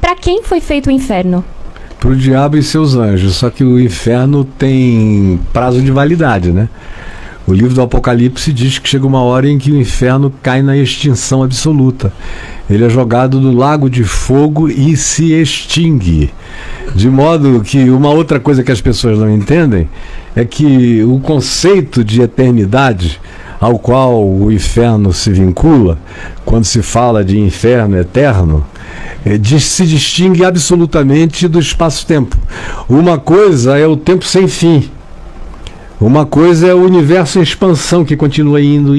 Para quem foi feito o inferno? Para o diabo e seus anjos. Só que o inferno tem prazo de validade, né? O livro do Apocalipse diz que chega uma hora em que o inferno cai na extinção absoluta. Ele é jogado no lago de fogo e se extingue. De modo que uma outra coisa que as pessoas não entendem é que o conceito de eternidade ao qual o inferno se vincula, quando se fala de inferno eterno, se distingue absolutamente do espaço-tempo. Uma coisa é o tempo sem fim. Uma coisa é o universo em expansão, que continua indo.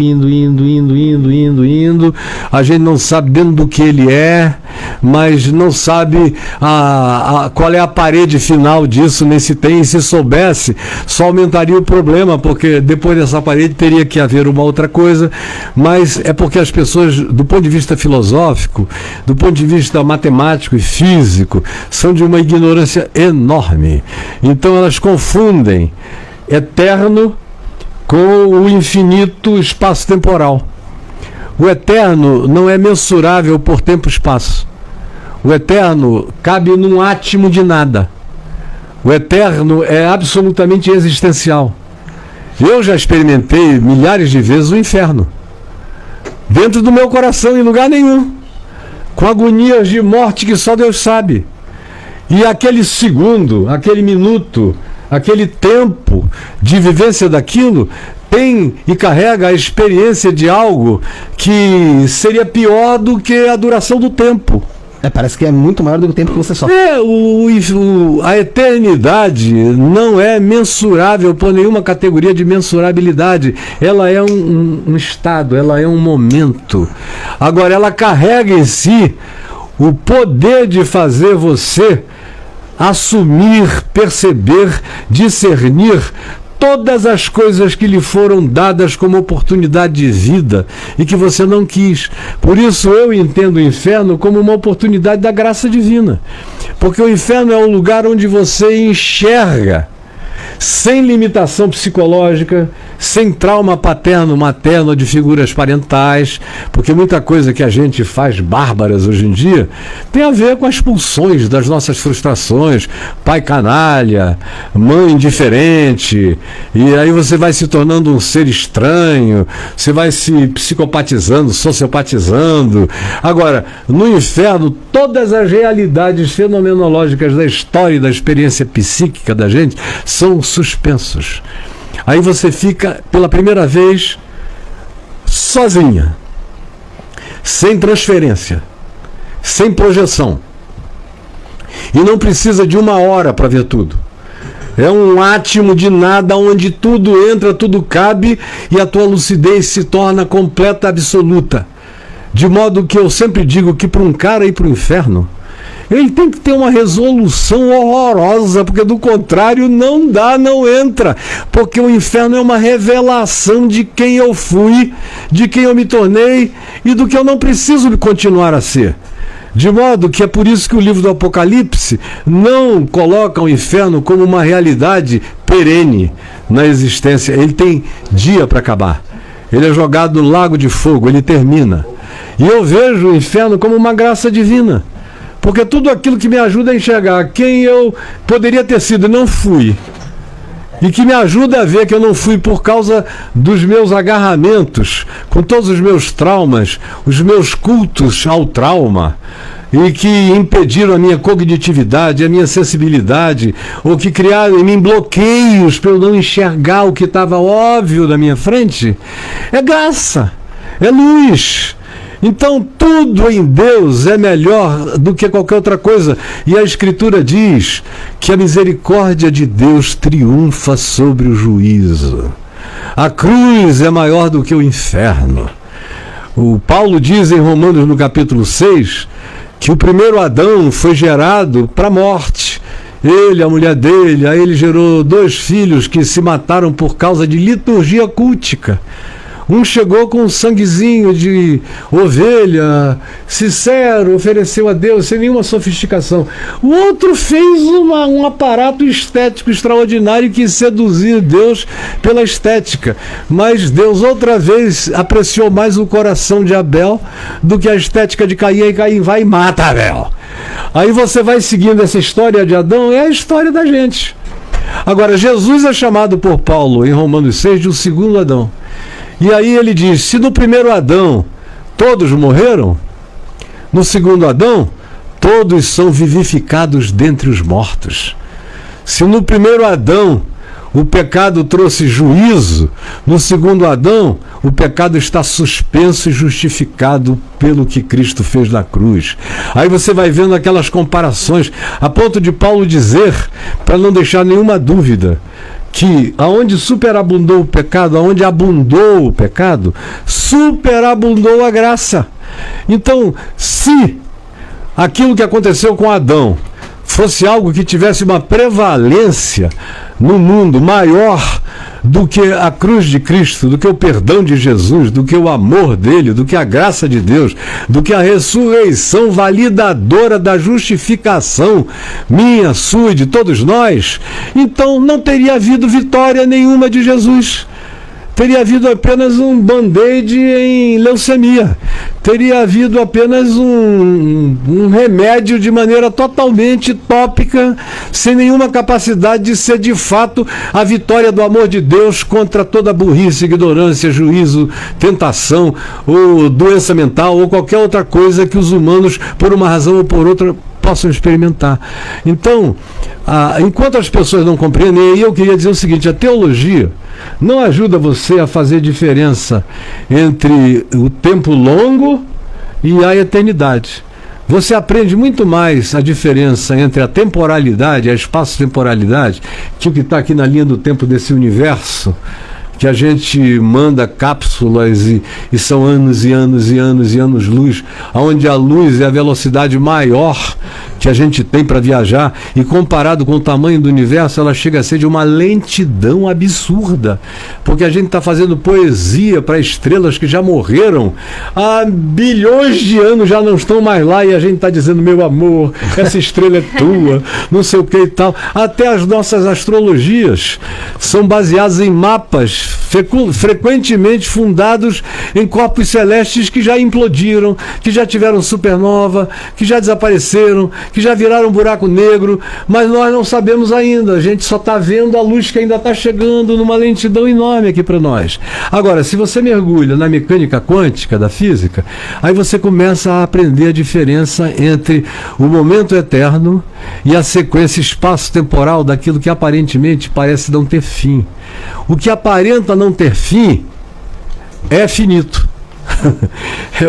A gente não sabe dentro do que ele é, mas não sabe qual é a parede final disso, nem se tem. E se soubesse, só aumentaria o problema, porque depois dessa parede teria que haver uma outra coisa. Mas é porque as pessoas, do ponto de vista filosófico, do ponto de vista matemático e físico, são de uma ignorância enorme. Então elas confundem eterno com o infinito espaço-temporal. O eterno não é mensurável por tempo e espaço. O eterno cabe num átimo de nada. O eterno é absolutamente existencial. Eu já experimentei milhares de vezes o inferno, dentro do meu coração, em lugar nenhum, com agonias de morte que só Deus sabe. E aquele segundo, aquele minuto, aquele tempo de vivência daquilo tem e carrega a experiência de algo que seria pior do que a duração do tempo. Parece que é muito maior do que o tempo que você sofre. A eternidade não é mensurável por nenhuma categoria de mensurabilidade. Ela é um estado, ela é um momento. Agora, ela carrega em si o poder de fazer você assumir, perceber, discernir todas as coisas que lhe foram dadas como oportunidade de vida e que você não quis. Por isso eu entendo o inferno como uma oportunidade da graça divina. Porque o inferno é um lugar onde você enxerga, sem limitação psicológica, sem trauma paterno, materno de figuras parentais, porque muita coisa que a gente faz bárbaras hoje em dia tem a ver com as pulsões das nossas frustrações, pai canalha, mãe indiferente, e aí você vai se tornando um ser estranho, você vai se psicopatizando, sociopatizando. Agora, no inferno, todas as realidades fenomenológicas da história e da experiência psíquica da gente são suspensos. Aí você fica, pela primeira vez, sozinha, sem transferência, sem projeção. E não precisa de uma hora para ver tudo. É um átimo de nada onde tudo entra, tudo cabe e a tua lucidez se torna completa, absoluta. De modo que eu sempre digo que para um cara ir para o inferno, ele tem que ter uma resolução horrorosa, porque do contrário não dá, não entra. Porque o inferno é uma revelação de quem eu fui, de quem eu me tornei e do que eu não preciso continuar a ser. De modo que é por isso que o livro do Apocalipse não coloca o inferno como uma realidade perene na existência. Ele tem dia para acabar. Ele é jogado no lago de fogo, ele termina. E eu vejo o inferno como uma graça divina. Porque tudo aquilo que me ajuda a enxergar quem eu poderia ter sido e não fui, e que me ajuda a ver que eu não fui por causa dos meus agarramentos, com todos os meus traumas, os meus cultos ao trauma, e que impediram a minha cognitividade, a minha sensibilidade, ou que criaram em mim bloqueios para eu não enxergar o que estava óbvio na minha frente, é graça, é luz. Então tudo em Deus é melhor do que qualquer outra coisa. E a Escritura diz que a misericórdia de Deus triunfa sobre o juízo. A cruz é maior do que o inferno. O Paulo diz em Romanos no capítulo 6 que o primeiro Adão foi gerado para a morte. Ele, a mulher dele, aí ele gerou 2 filhos que se mataram por causa de liturgia cultica. Um chegou com um sanguezinho de ovelha, sincero, ofereceu a Deus sem nenhuma sofisticação. O outro fez um aparato estético extraordinário que seduzia Deus pela estética. Mas Deus outra vez apreciou mais o coração de Abel do que a estética de Caim. E Caim vai e mata Abel. Aí você vai seguindo essa história de Adão, é a história da gente. Agora, Jesus é chamado por Paulo, em Romanos 6, de o segundo Adão. E aí ele diz, se no primeiro Adão todos morreram, no segundo Adão, todos são vivificados dentre os mortos. Se no primeiro Adão o pecado trouxe juízo, no segundo Adão o pecado está suspenso e justificado pelo que Cristo fez na cruz. Aí você vai vendo aquelas comparações, a ponto de Paulo dizer, para não deixar nenhuma dúvida, que aonde superabundou o pecado, aonde abundou o pecado, superabundou a graça. Então, se aquilo que aconteceu com Adão fosse algo que tivesse uma prevalência no mundo maior do que a cruz de Cristo, do que o perdão de Jesus, do que o amor dele, do que a graça de Deus, do que a ressurreição validadora da justificação minha, sua e de todos nós, então não teria havido vitória nenhuma de Jesus. Teria havido apenas um band-aid em leucemia. Teria havido apenas um remédio de maneira totalmente tópica, sem nenhuma capacidade de ser de fato a vitória do amor de Deus contra toda burrice, ignorância, juízo, tentação, ou doença mental, ou qualquer outra coisa que os humanos, por uma razão ou por outra, possam experimentar. Então, enquanto as pessoas não compreendem, aí eu queria dizer o seguinte, a teologia não ajuda você a fazer diferença entre o tempo longo e a eternidade. Você aprende muito mais a diferença entre a temporalidade, a espaço-temporalidade, que o que está aqui na linha do tempo desse universo, que a gente manda cápsulas e são anos e anos e anos e anos-luz, onde a luz é a velocidade maior que a gente tem para viajar, e comparado com o tamanho do universo, ela chega a ser de uma lentidão absurda, porque a gente está fazendo poesia para estrelas que já morreram há bilhões de anos, já não estão mais lá, e a gente está dizendo, meu amor, essa estrela é tua, não sei o que e tal. Até as nossas astrologias são baseadas em mapas frequentemente fundados em corpos celestes que já implodiram, que já tiveram supernova, que já desapareceram, que já viraram um buraco negro, mas nós não sabemos ainda, a gente só está vendo a luz que ainda está chegando numa lentidão enorme aqui para nós. Agora, se você mergulha na mecânica quântica da física, aí você começa a aprender a diferença entre o momento eterno e a sequência espaço-temporal daquilo que aparentemente parece não ter fim. O que aparenta não ter fim é finito.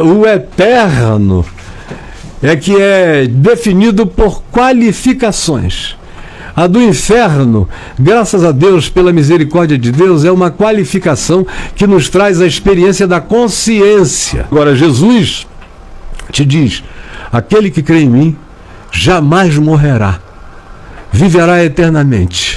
O eterno é que é definido por qualificações. A do inferno, graças a Deus, pela misericórdia de Deus, é uma qualificação que nos traz a experiência da consciência. Agora, Jesus te diz, aquele que crê em mim jamais morrerá, viverá eternamente.